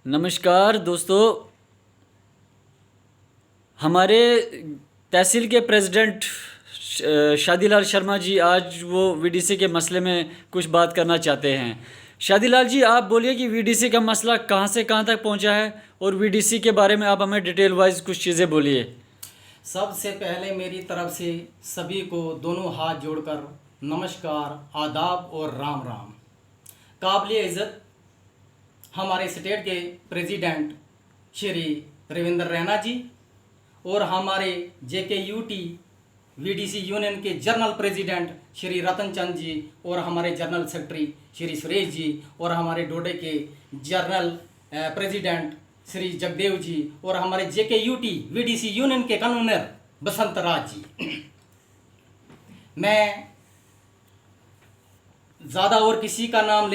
नमस्कार दोस्तों। हमारे तहसील के प्रेसिडेंट शादीलाल शर्मा जी आज वो वीडीसी के मसले में कुछ बात करना चाहते हैं। शादीलाल जी, आप बोलिए कि वीडीसी का मसला कहाँ से कहाँ तक पहुँचा है और वीडीसी के बारे में आप हमें डिटेल वाइज कुछ चीज़ें बोलिए। सबसे पहले मेरी तरफ से सभी को दोनों हाथ जोड़कर नमस्कार, आदाब और राम राम। काबिल इज़्ज़त हमारे स्टेट के प्रेसिडेंट श्री रविंद्र रैना जी और हमारे JKUT VDC यूनियन के जनरल प्रेसिडेंट श्री रतन चंद जी और हमारे जनरल सेक्रेटरी श्री सुरेश जी और हमारे डोडे के जनरल प्रेसिडेंट श्री जगदेव जी और हमारे JKUT VDC यूनियन के कन्वीनर बसंत राज जी। मैं ज़्यादा और किसी का नाम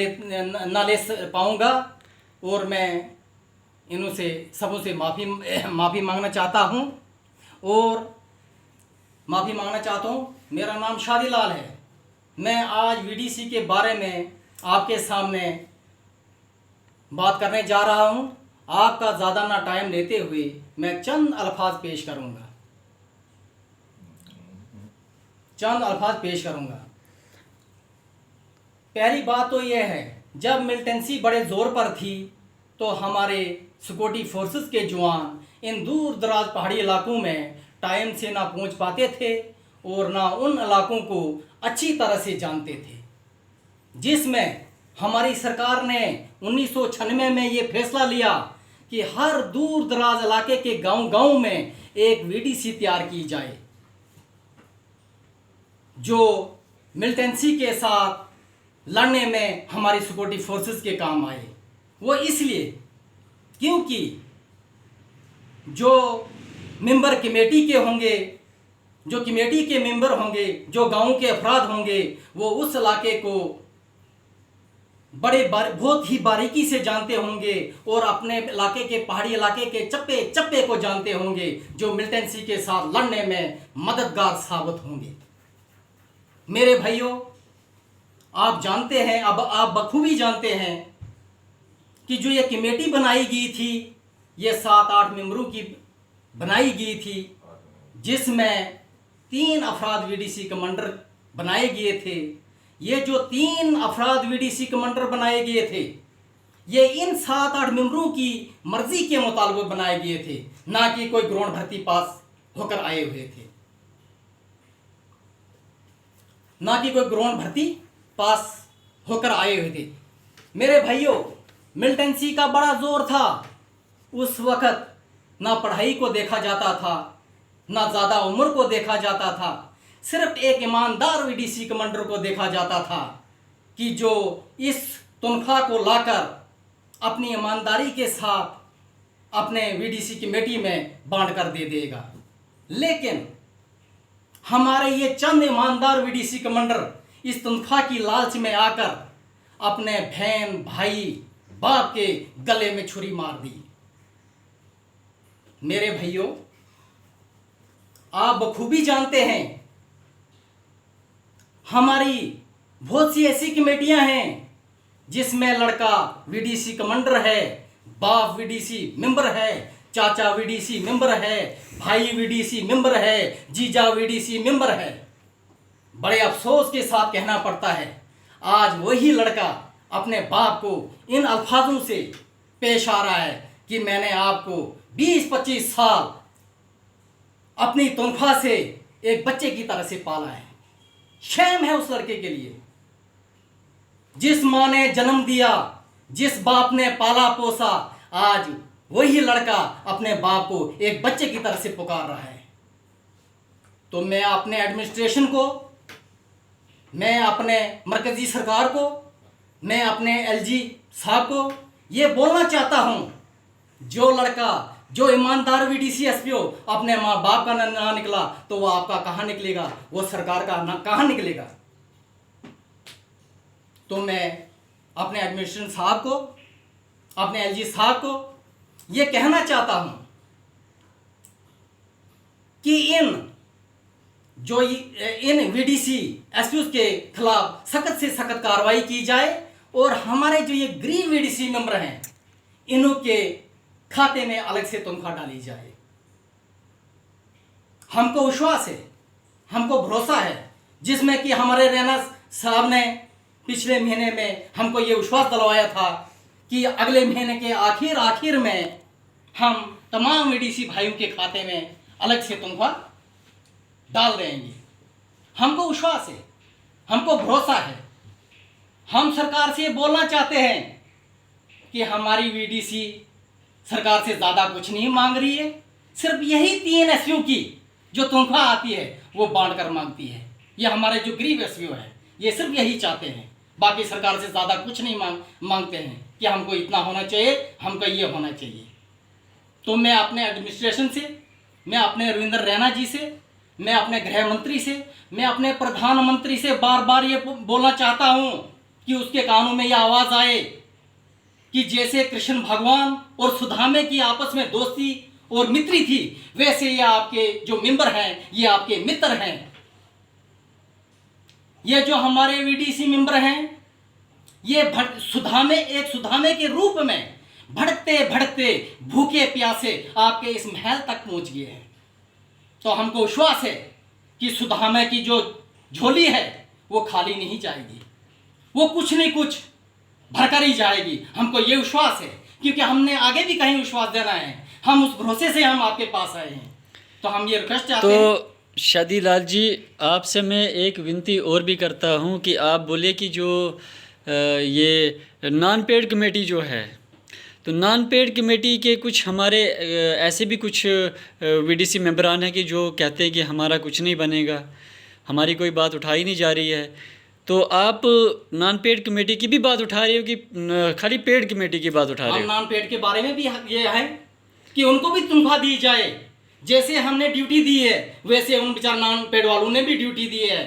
ना ले पाऊँगा और मैं इनों से सबों से माफ़ी मांगना चाहता हूँ और माफ़ी मांगना चाहता हूँ। मेरा नाम शादीलाल है। मैं आज VDC के बारे में आपके सामने बात करने जा रहा हूँ। आपका ज़्यादा ना टाइम लेते हुए मैं चंद अल्फाज पेश करूँगा। पहली बात तो यह है, जब मिलिटेंसी बड़े ज़ोर पर थी तो हमारे सिक्योरिटी फोर्सेस के जवान इन दूर दराज पहाड़ी इलाकों में टाइम से ना पहुंच पाते थे और ना उन इलाकों को अच्छी तरह से जानते थे, जिसमें हमारी सरकार ने 1996 में ये फैसला लिया कि हर दूर दराज इलाके के गांव में एक VDC तैयार की जाए जो मिलिटेंसी के साथ लड़ने में हमारी सिक्योरिटी फोर्सेस के काम आए। वो इसलिए क्योंकि जो मेंबर कमेटी के होंगे, जो कमेटी के मेंबर होंगे, जो गांव के अफराद होंगे, वो उस इलाके को बहुत ही बारीकी से जानते होंगे और अपने इलाके के पहाड़ी इलाके के चप्पे चप्पे को जानते होंगे, जो मिलिटेंसी के साथ लड़ने में मददगार साबित होंगे। मेरे भाइयों, आप जानते हैं, अब आप बखूबी जानते हैं कि जो ये कमेटी बनाई गई थी, ये 7-8 मेंबरों की बनाई गई थी, जिसमें 3 अफराद VDC कमांडर बनाए गए थे। ये जो 3 अफराद VDC कमांडर बनाए गए थे, ये इन 7-8 मेंबरों की मर्जी के मुताबिक बनाए गए थे, ना कि कोई ग्राउंड भर्ती पास होकर आए हुए थे, मेरे भाइयों, मिलिटेंसी का बड़ा जोर था। उस वक्त ना पढ़ाई को देखा जाता था, ना ज़्यादा उम्र को देखा जाता था, सिर्फ एक ईमानदार VDC कमांडर को देखा जाता था कि जो इस तनख्वाह को लाकर अपनी ईमानदारी के साथ अपने VDC कमेटी में बांट कर दे देगा। लेकिन हमारे ये चंद ईमानदार VDC कमांडर इस तनख्वाह की लालच में आकर अपने बहन भाई बाप के गले में छुरी मार दी। मेरे भाइयों, आप बखूबी जानते हैं, हमारी बहुत सी ऐसी कमेटियां हैं जिसमें लड़का VDC कमांडर है, बाप VDC मेंबर है, चाचा VDC मेंबर है, भाई VDC मेंबर है, जीजा VDC मेंबर है। बड़े अफसोस के साथ कहना पड़ता है, आज वही लड़का अपने बाप को इन अल्फाजों से पेश आ रहा है कि मैंने आपको 20-25 साल अपनी तनख्वाह से एक बच्चे की तरह से पाला है। शर्म है उस लड़के के लिए, जिस माँ ने जन्म दिया, जिस बाप ने पाला पोसा, आज वही लड़का अपने बाप को एक बच्चे की तरह से पुकार रहा है। तो मैं अपने एडमिनिस्ट्रेशन को, मैं अपने मरकजी सरकार को, मैं अपने LG साहब को ये बोलना चाहता हूँ, जो लड़का, जो ईमानदार VDC SPO अपने माँ बाप का ना निकला तो वो आपका कहाँ निकलेगा, वो सरकार का ना कहाँ निकलेगा। तो मैं अपने एडमिनिस्ट्रेशन साहब को, अपने LG साहब को ये कहना चाहता हूँ कि इन VDC SPOs के खिलाफ सख्त से सख्त कार्रवाई की जाए और हमारे जो ये गरीब VDC मेंबर हैं, इनके खाते में अलग से तनख्वाह डाली जाए। हमको विश्वास है, हमको भरोसा है, जिसमें कि हमारे रैना साहब ने पिछले महीने में हमको ये विश्वास दिलवाया था कि अगले महीने के आखिर में हम तमाम वीडीसी भाइयों के खाते में अलग से तनख्वाह डाल देंगे। हमको विश्वास है, हमको भरोसा है। हम सरकार से बोलना चाहते हैं कि हमारी वीडीसी सरकार से ज़्यादा कुछ नहीं मांग रही है, सिर्फ यही 3 एसयू की जो तनख्वाह आती है वो बांट कर मांगती है। ये हमारे जो गरीब एसयू है ये सिर्फ यही चाहते हैं, बाकी सरकार से ज़्यादा कुछ नहीं मांगते हैं कि हमको इतना होना चाहिए, हमको ये होना चाहिए। तो मैं अपने एडमिनिस्ट्रेशन से, मैं अपने रविंद्र रैना जी से, मैं अपने गृह मंत्री से, मैं अपने प्रधानमंत्री से बार बार ये बोलना चाहता हूँ कि उसके कानों में ये आवाज़ आए कि जैसे कृष्ण भगवान और सुदामे की आपस में दोस्ती और मित्री थी, वैसे ये आपके जो मेंबर हैं ये आपके मित्र हैं। ये जो हमारे वीडीसी मेंबर हैं ये सुदामे के रूप में भटकते भटकते भूखे प्यासे आपके इस महल तक पहुंच गए हैं। तो हमको विश्वास है कि सुदामे की जो झोली है वो खाली नहीं जाएगी, वो कुछ नहीं कुछ भरकर ही जाएगी। हमको ये विश्वास है, क्योंकि हमने आगे भी कहीं विश्वास देना है, हम उस भरोसे से हम आपके पास आए हैं। तो हम ये रिक्वेस्ट चाहते हैं। तो शादीलाल जी, आपसे मैं एक विनती और भी करता हूं कि आप बोलिए कि जो ये नॉन पेड कमेटी जो है, तो नॉन पेड कमेटी के कुछ हमारे ऐसे भी कुछ वीडीसी मेंबरान हैं कि जो कहते हैं कि हमारा कुछ नहीं बनेगा, हमारी कोई बात उठाई नहीं जा रही है। तो आप नॉन पेड कमेटी की भी बात उठा रहे हो कि खाली पेड कमेटी की बात उठा रहे हो? नॉन पेड के बारे में भी ये है कि उनको भी तनख्वाह दी जाए। जैसे हमने ड्यूटी दी है वैसे उन बेचारे नॉन पेड वालों ने भी ड्यूटी दी है।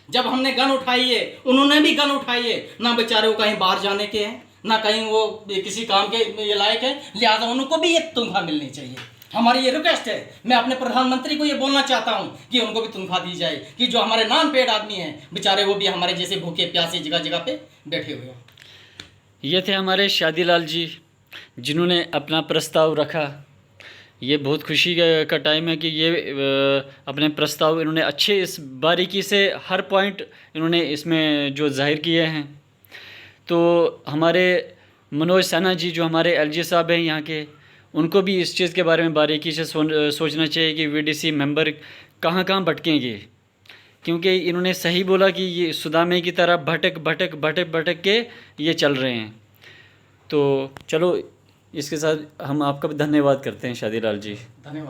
जब हमने गन उठाई है उन्होंने भी गन उठाई है, ना बेचारे वो कहीं बाहर जाने के हैं, ना कहीं वो किसी काम के ये लायक है, लिहाजा उनको भी ये तनख्वाह मिलनी चाहिए। हमारी ये रिक्वेस्ट है। मैं अपने प्रधानमंत्री को ये बोलना चाहता हूँ कि उनको भी तनख्वाह दी जाए, कि जो हमारे नॉन पेड आदमी हैं बेचारे वो भी हमारे जैसे भूखे प्यासे जगह जगह पे बैठे हुए हैं। ये थे हमारे शादीलाल जी, जिन्होंने अपना प्रस्ताव रखा। ये बहुत खुशी का टाइम है कि ये अपने प्रस्ताव इन्होंने अच्छे इस बारीकी से हर पॉइंट इन्होंने इसमें जो जाहिर किए हैं। तो हमारे मनोज सिन्हा जी जो हमारे एलजी साहब हैं यहाँ के, उनको भी इस चीज़ के बारे में बारीकी से सोचना चाहिए कि वीडीसी मेंबर कहाँ कहाँ भटकेंगे, क्योंकि इन्होंने सही बोला कि ये सुदामे की तरह भटक के ये चल रहे हैं। तो चलो, इसके साथ हम आपका भी धन्यवाद करते हैं शादीलाल जी। धन्यवाद।